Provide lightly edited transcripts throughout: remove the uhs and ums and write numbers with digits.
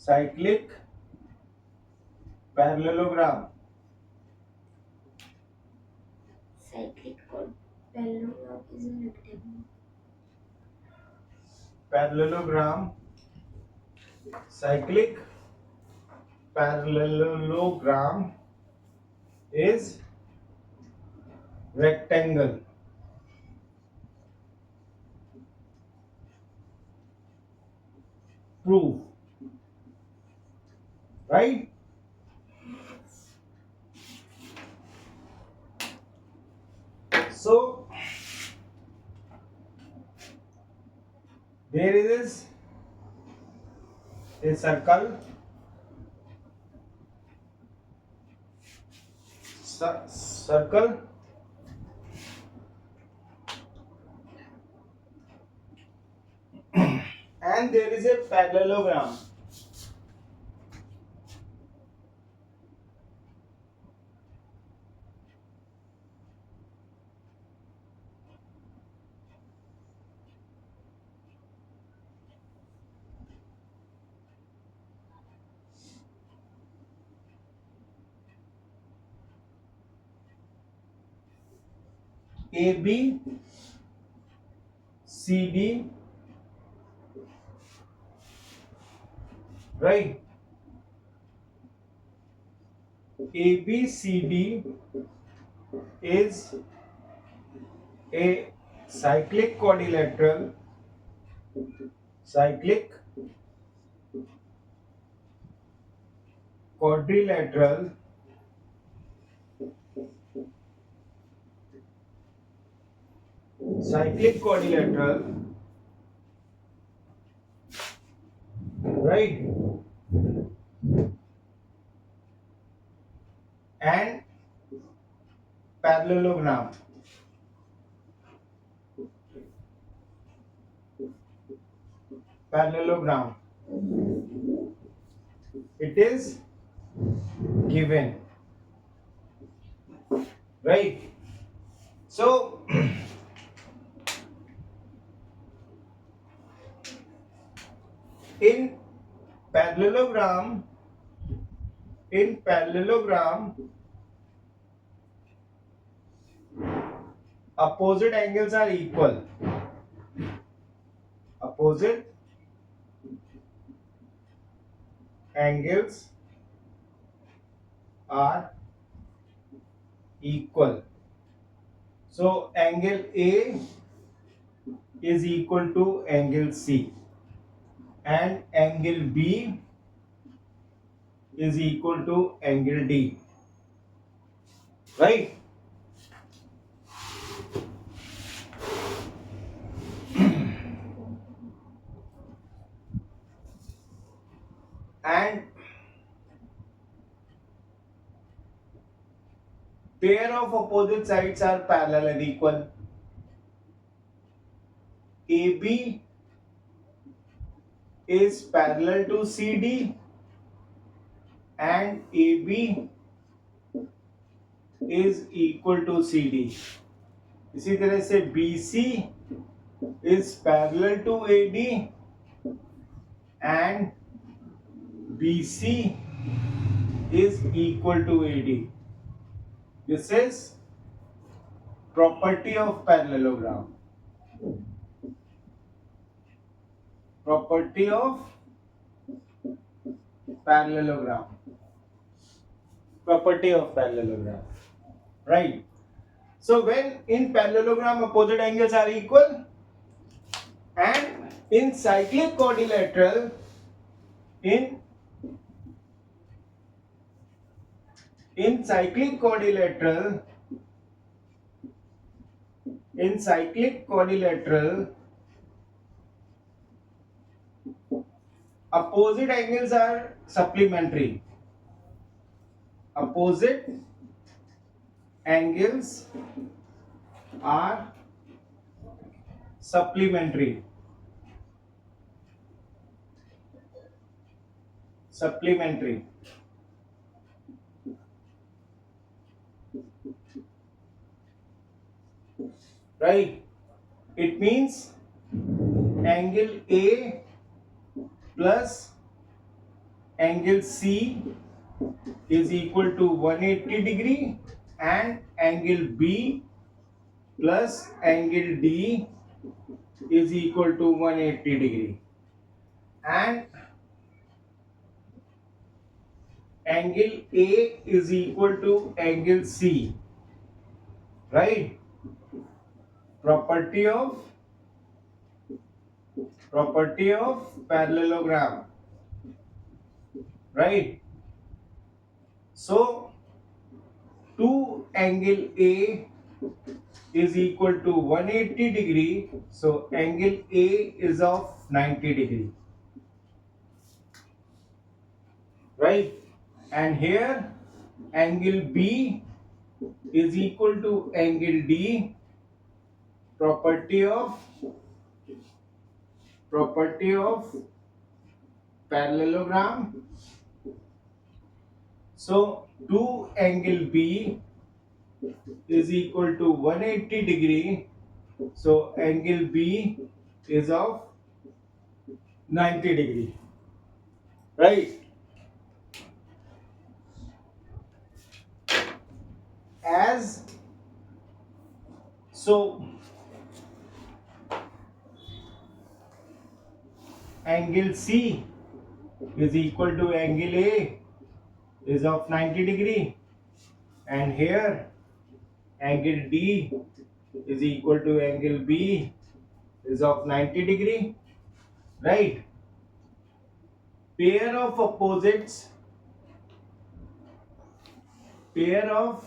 cyclic parallelogram. Cyclic parallelogram is a rectangle. Parallelogram. Cyclic parallelogram is rectangle. Proof. Right? So there is a circle. Circle, and there is a parallelogram. AB, CD, right? ABCD is a cyclic quadrilateral, cyclic quadrilateral cyclic quadrilateral, right? And parallelogram. Parallelogram. It is given, right? So in parallelogram, in parallelogram, opposite angles are equal. Opposite angles are equal. So angle A is equal to angle C, and angle B is equal to angle D, right? And pair of opposite sides are parallel and equal. AB is parallel to CD and AB is equal to CD. इसी तरह से BC is parallel to AD and BC is equal to AD. This is property of parallelogram. Property of parallelogram. Property of parallelogram. Right. So when in parallelogram opposite angles are equal, and in cyclic quadrilateral, in cyclic quadrilateral, in cyclic quadrilateral, opposite angles are supplementary. Opposite angles are supplementary. Supplementary. Right? It means angle A plus angle C is equal to 180 degree and angle B plus angle D is equal to 180 degree, and angle A is equal to angle C, right? Property of parallelogram, right? So 2 angle A is equal to 180 degree, so angle A is of 90 degree, right? And here angle B is equal to angle D, property of parallelogram. So 2 angle B is equal to 180 degree, so angle B is of 90 degree, right? As so angle C is equal to angle A is of 90 degree, and here angle D is equal to angle B is of 90 degree, right? Pair of opposites, pair of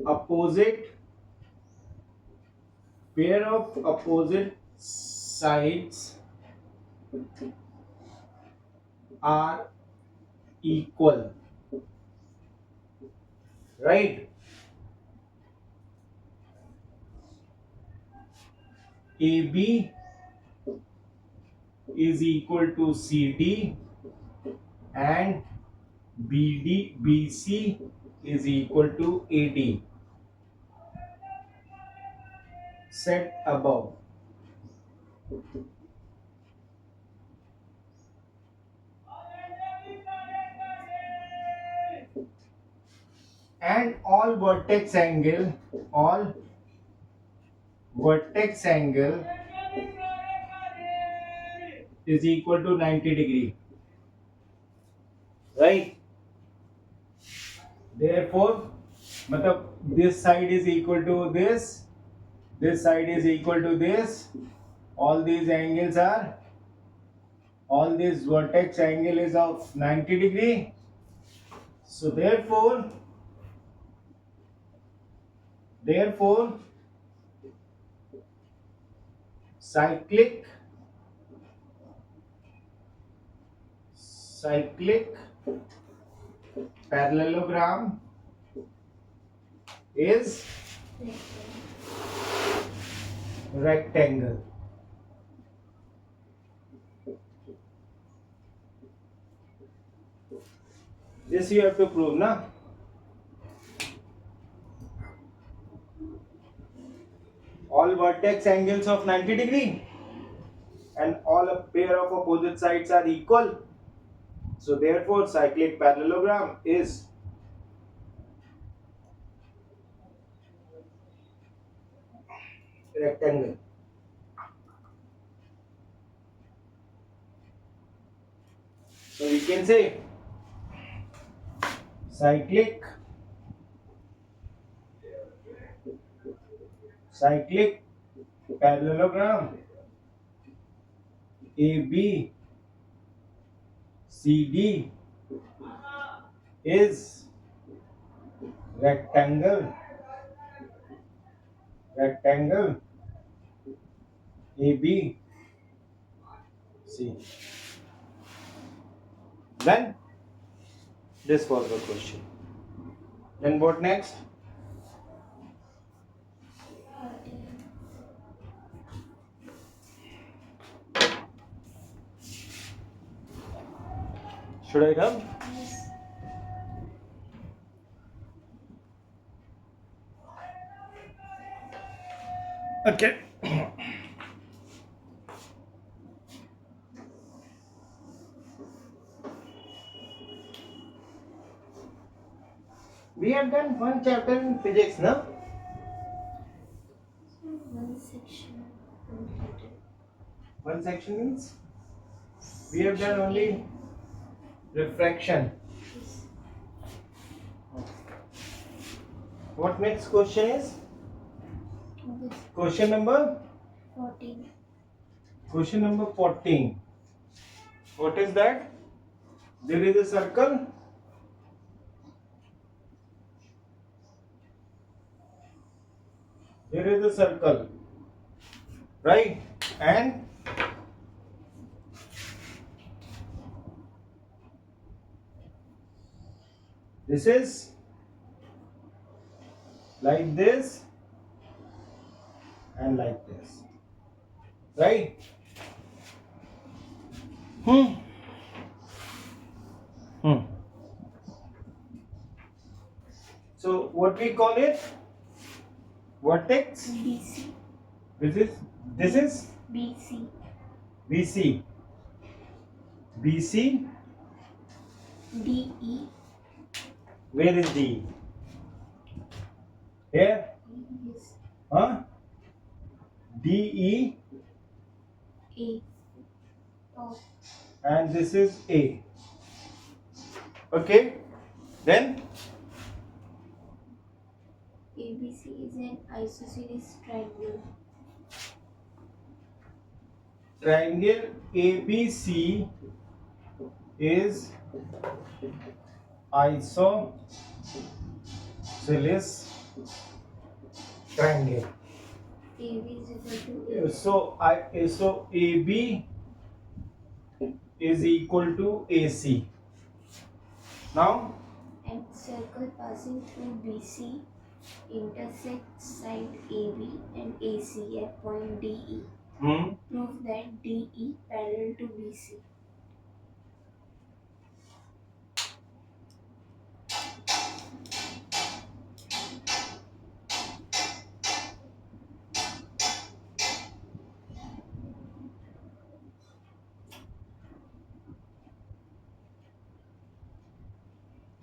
opposite sides are equal, right? AB is equal to CD and BC is equal to AD, set above. And all vertex angle is equal to 90 degree, right? Therefore, matlab this side is equal to this side is equal to this. All these angles are, all this vertex angle is of 90 degree. So therefore cyclic parallelogram is rectangle. This you have to prove, na? All vertex angles of 90 degree and all a pair of opposite sides are equal. So therefore cyclic parallelogram is rectangle. So we can say cyclic parallelogram AB CD is rectangle ABC. Then this was the question. Then what next? Should I come? Yes. Okay. We have done one chapter in physics, no? One section completed. One section means we have done only refraction. Yes. What next question is? This Question number 14. Question number 14. What is that? There is a circle. There is a circle, right? And this is like this and like this, right? Hmm. Hmm. So what we call it? Vertex. BC. This is BC. BC. BC. DE. Where is D? Here? Yes. Huh? DE A. Oh. and this is A. Okay? Then ABC is an isosceles triangle. triangle ABC is isosceles triangle. AB is equal to A. So AB is equal to AC. Now And circle passing through BC intersects side AB and AC at point DE. Prove that DE parallel to BC.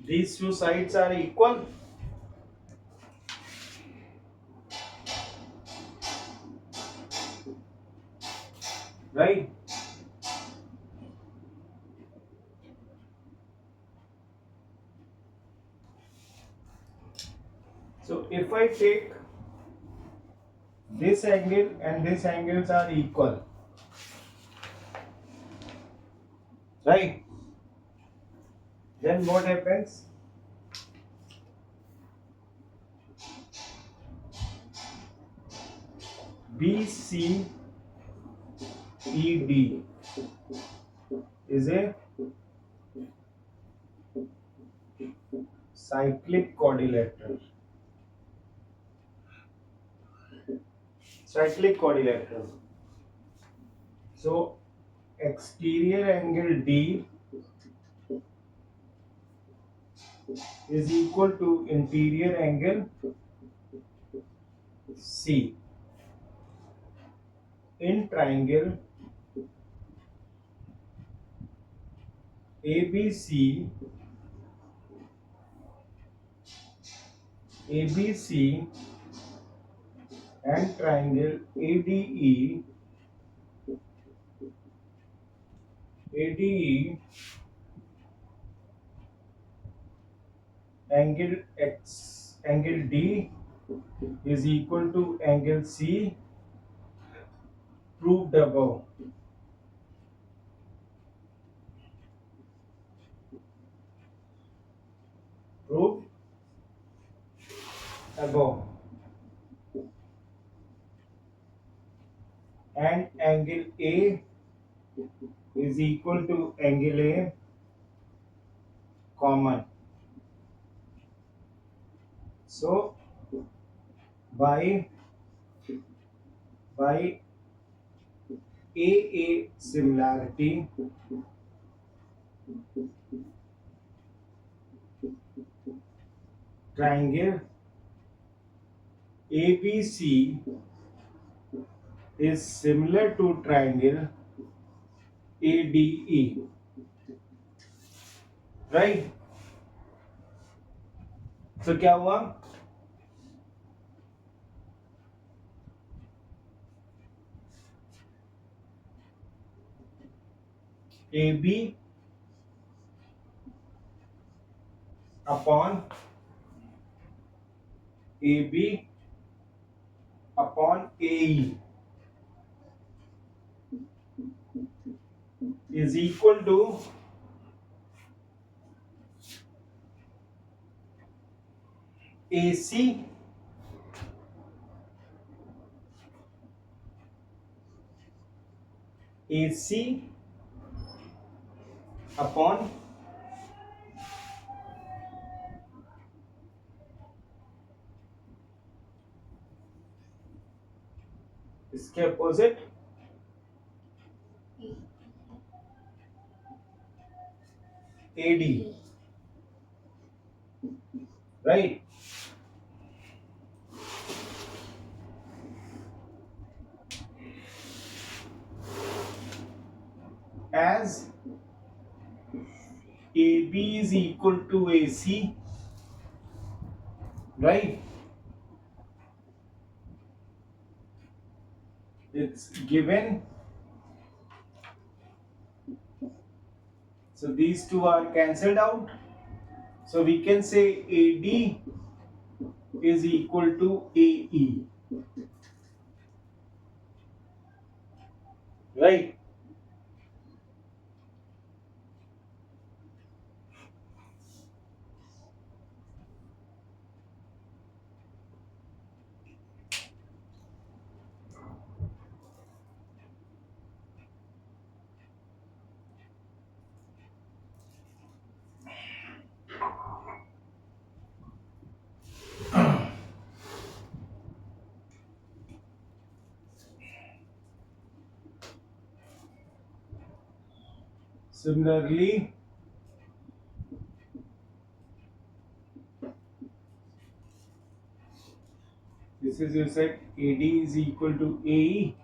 these two sides are equal. Right? So if I take this angle and this angles are equal, right? Then what happens? BCED is a cyclic quadrilateral. Cyclic quadrilateral. So exterior angle D is equal to interior angle C in triangle ABC and triangle ADE angle D is equal to angle C proved above. Proved above. And angle A is equal to angle A common. So by AA similarity, triangle ABC is similar to triangle ADE, right? तो क्या हुआ, a b upon a b upon a is equal to a c AC upon इसके opposite AD, right. As AB is equal to AC, right? It's given. So these two are cancelled out. So we can say AD is equal to AE, right? Similarly, this is, you said AD is equal to AE.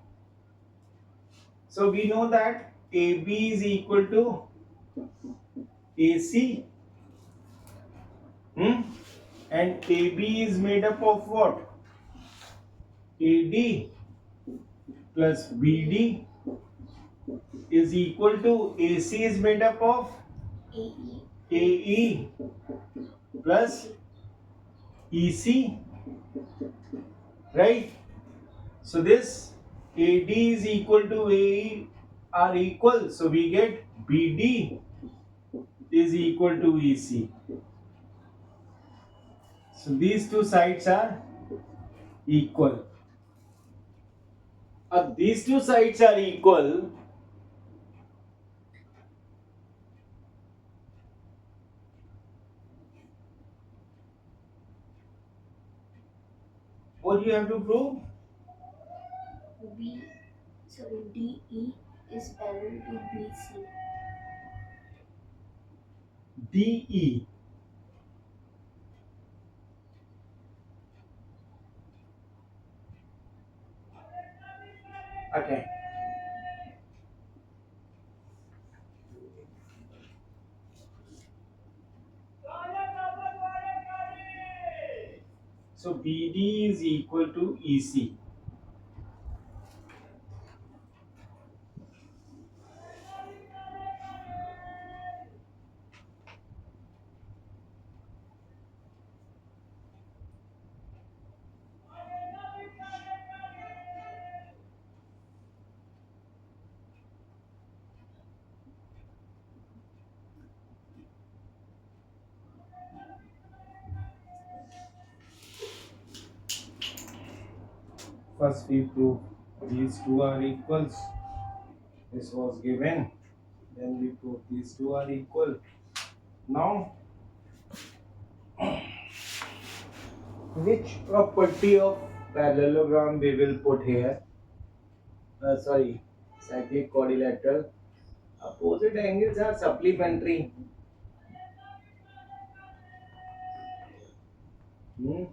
So we know that AB is equal to AC, and AB is made up of what? AD plus BD is equal to AC is made up of AE plus EC, right? So this AD is equal to AE are equal, so we get BD is equal to EC. So these two sides are equal. These two sides are equal. What do you have to prove? DE is parallel to BC. DE. Okay. So BD is equal to EC. First we prove these two are equals. This was given. Then we prove these two are equal. Now, which property of parallelogram we will put here? Sorry, cyclic quadrilateral. Opposite angles are supplementary. Hmm?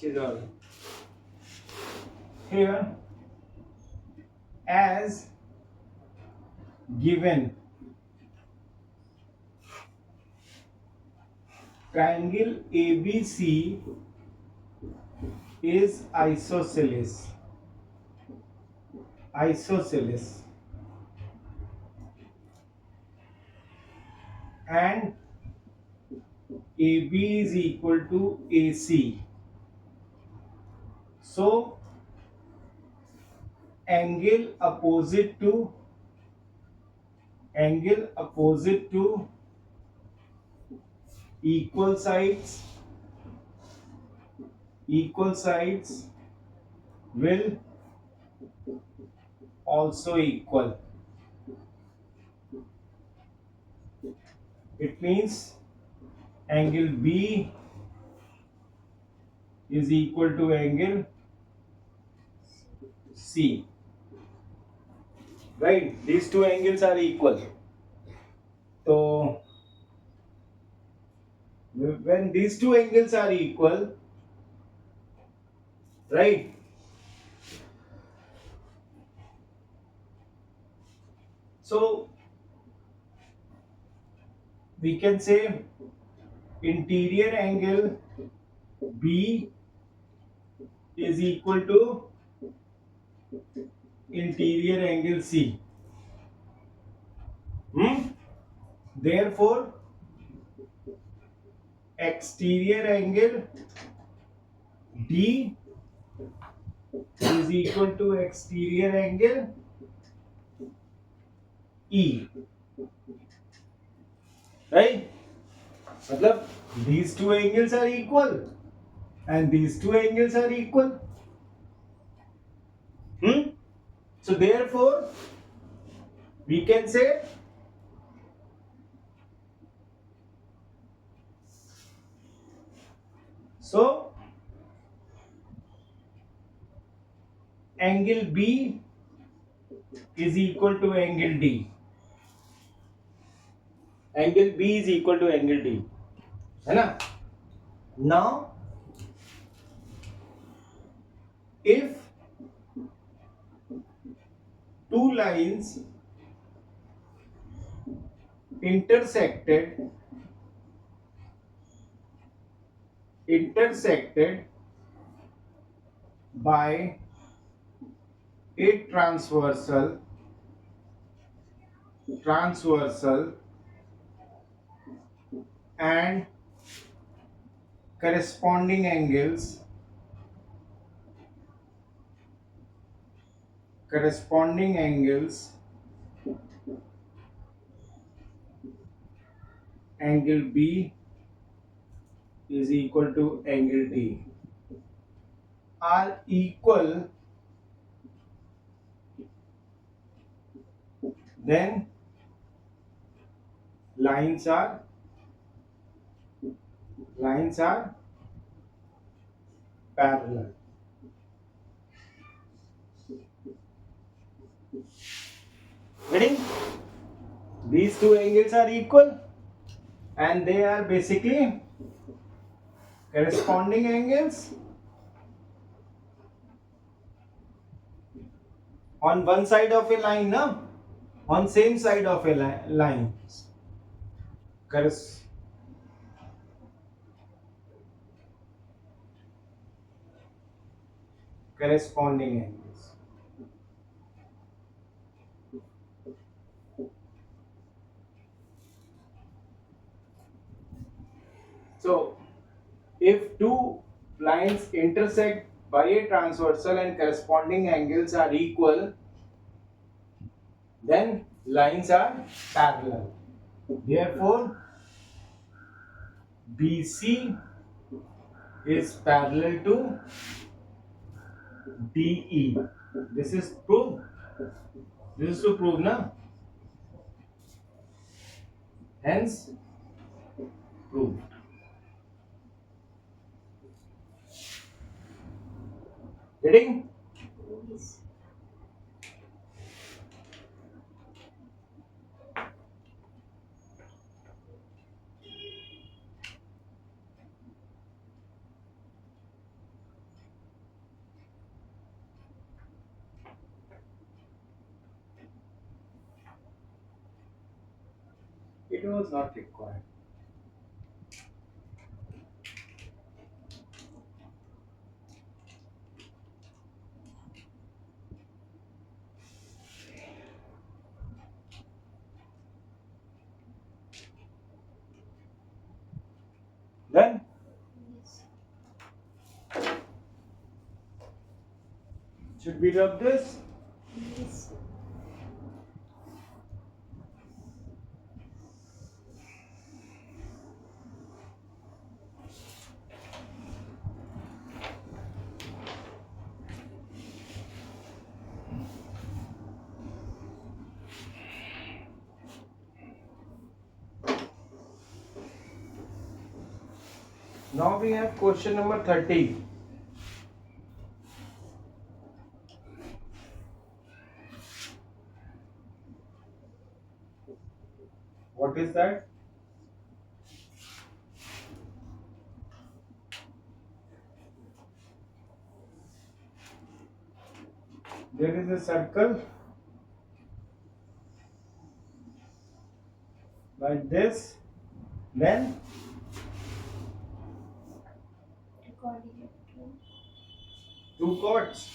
चीज और here as given triangle ABC is isosceles and AB is equal to AC. So angle opposite to equal sides will also equal. It means angle B is equal to angle C. Right? These two angles are equal. So when these two angles are equal, right? So we can say interior angle B is equal to interior angle C. Therefore, exterior angle D is equal to exterior angle E. Right? मतलब these two angles are equal and these two angles are equal. So therefore, we can say so angle B is equal to angle D. Angle B is equal to angle D. है ना? Now, if two lines intersected by a transversal and corresponding angles angle B is equal to angle D are equal, then lines are parallel. Getting? These two angles are equal and they are basically corresponding angles on one side of a line, no? On same side of a line. Corresponding angles. So, if two lines intersect by a transversal and corresponding angles are equal, then lines are parallel. Therefore, BC is parallel to DE. This is proof. This is to prove, na? Hence, proved. Getting? Yes. It was not required. Then Yes. should we rub this? Yes. Now we have question number 30. What is that? There is a circle like this. Then Coordinate to. two chords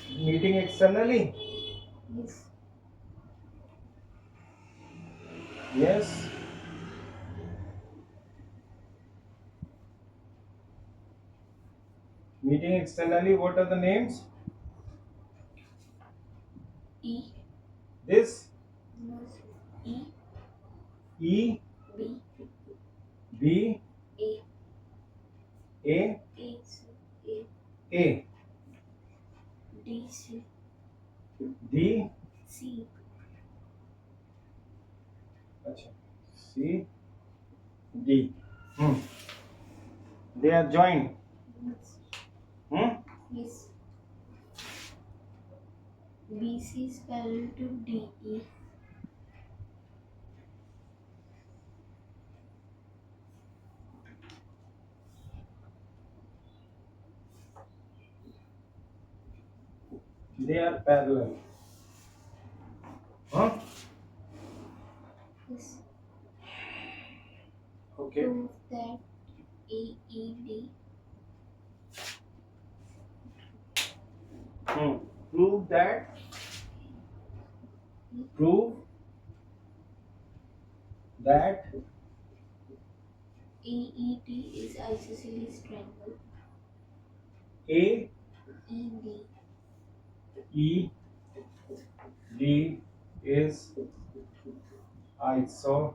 meeting externally. Yes. Yes. Meeting externally. What are the names? E. This No. E. E, B. B, A. A, A. C. A. A, D. C. D, C. अच्छा, C, D. They are joined. Yes. Hmm? Yes. BC is parallel to DE. They are parallel. Huh? Yes. Okay. Prove that AED Prove that. Prove that AED is isosceles triangle. A, ED E, D is isosceles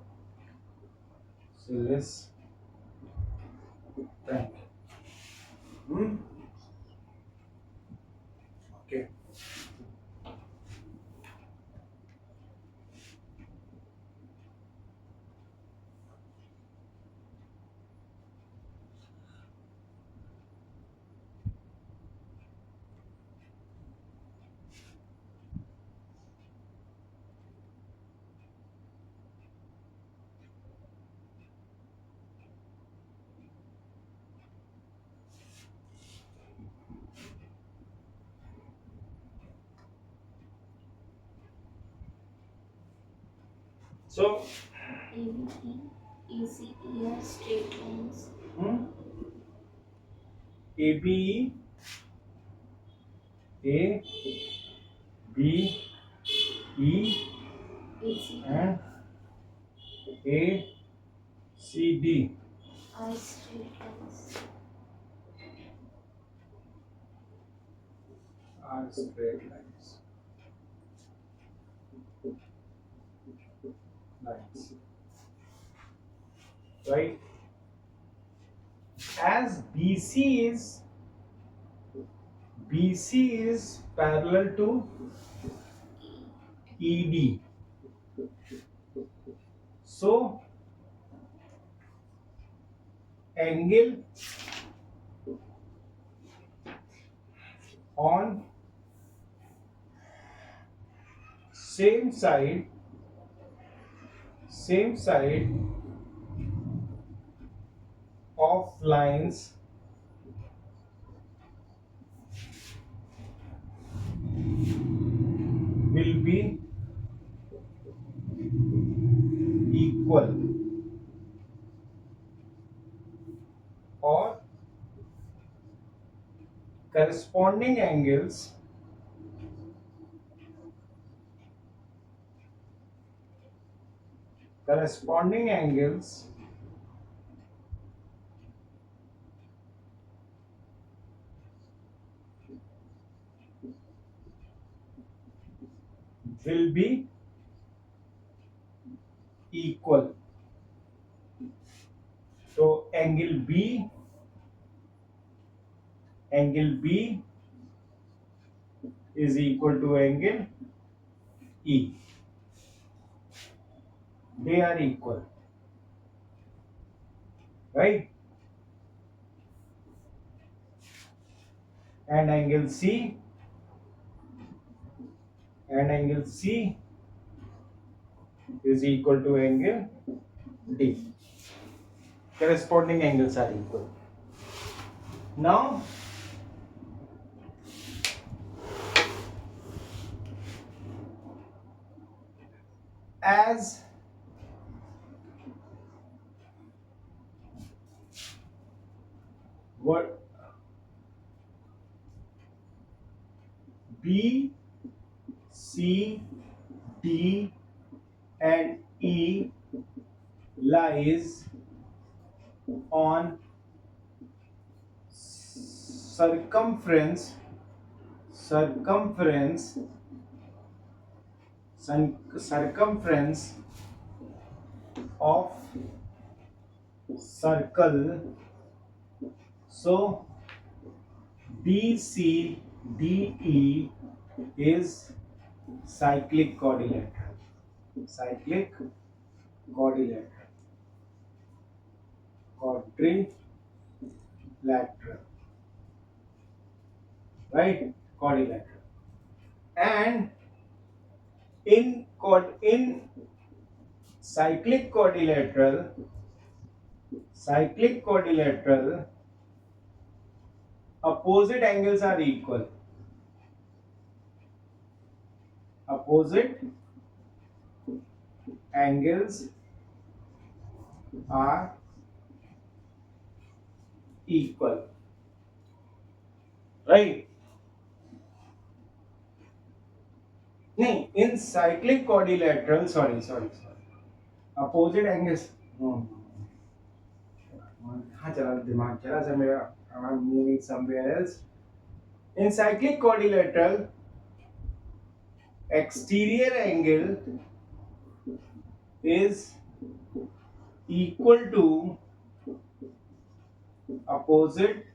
triangle. Okay. So, ABE ACE are straight lines. A, B, A, B, E, ACD and A, C, D are straight lines. are straight lines. Right? As BC is parallel to ED. So angle on same side of lines will be equal or corresponding angles will be equal. So angle B is equal to angle E. They are equal, right? And angle C is equal to angle D. Corresponding angles are equal. Now as what B, C, D and E lies on circumference of circle. So BCDE is cyclic quadrilateral. Quadrilateral, right? Quadrilateral. And in cyclic quadrilateral, opposite angles are equal. Opposite angles are equal, right? No, in cyclic quadrilateral, sorry. Opposite angles. No. कहाँ चला दिमाग चला सा मेरा. I'm moving somewhere else. In cyclic quadrilateral, exterior angle is equal to opposite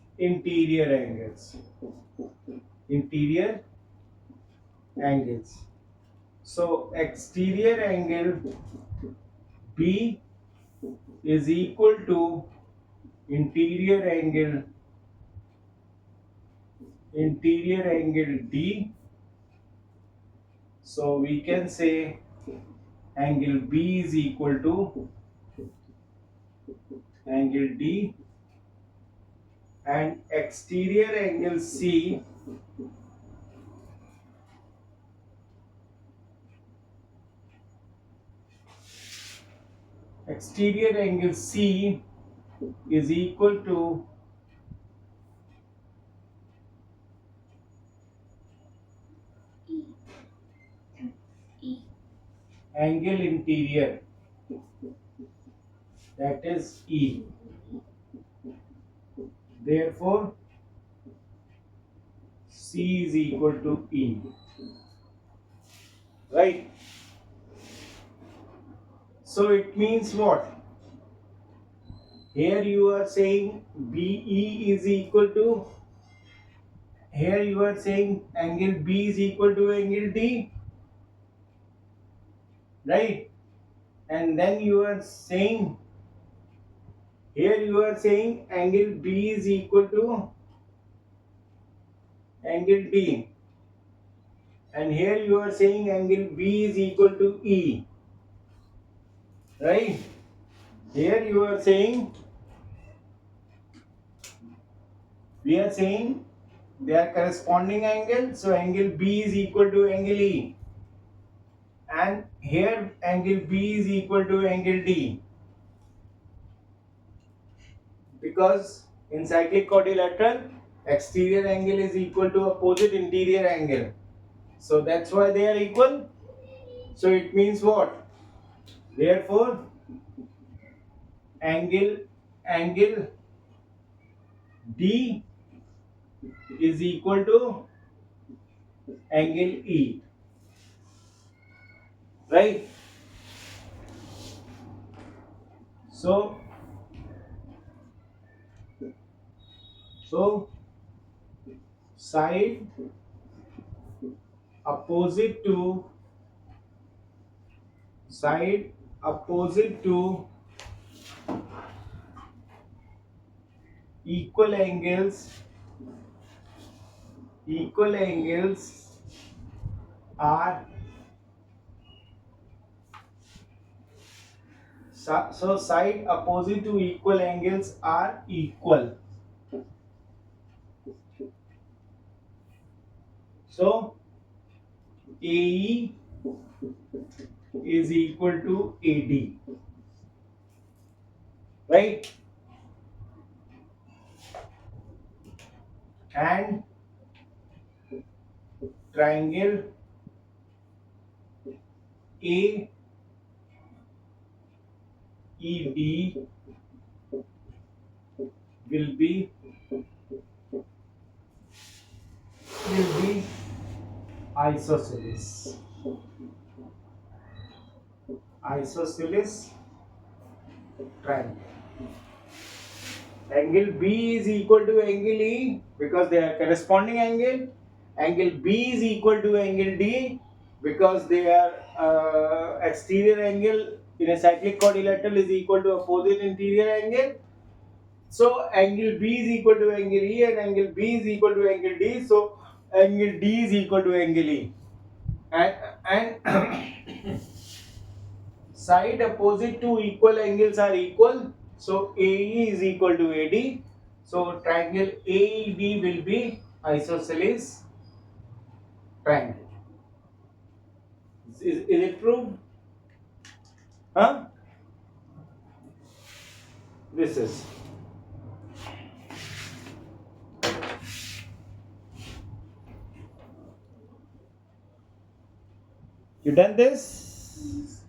interior angles. So exterior angle B is equal to interior angle D. So we can say angle B is equal to angle D, and exterior angle C is equal to angle interior, that is E. Therefore C is equal to E, right? So it means what? Here you are saying BE is equal to, here you are saying angle B is equal to angle D, right? And then you are saying, here you are saying angle B is equal to angle D, and here you are saying angle B is equal to E, right? Here you are saying, we are saying they are corresponding angle, so angle B is equal to angle E, and here angle B is equal to angle D, because in cyclic quadrilateral exterior angle is equal to opposite interior angle, so that's why they are equal. So it means what? Therefore angle D is equal to angle E, right? So side opposite to side opposite to equal angles are so side opposite to equal angles are equal. So AE is equal to AD, right? And triangle AED will be isosceles. Isosceles triangle. Angle B is equal to angle E because they are corresponding angle. Angle B is equal to angle D because they are exterior angle in a cyclic quadrilateral is equal to opposite interior angle. So angle B is equal to angle E and angle B is equal to angle D. So angle D is equal to angle E. And side opposite to equal angles are equal. So AE is equal to AD. So triangle AED will be isosceles triangle. Is it proved? Huh? This is. You done this?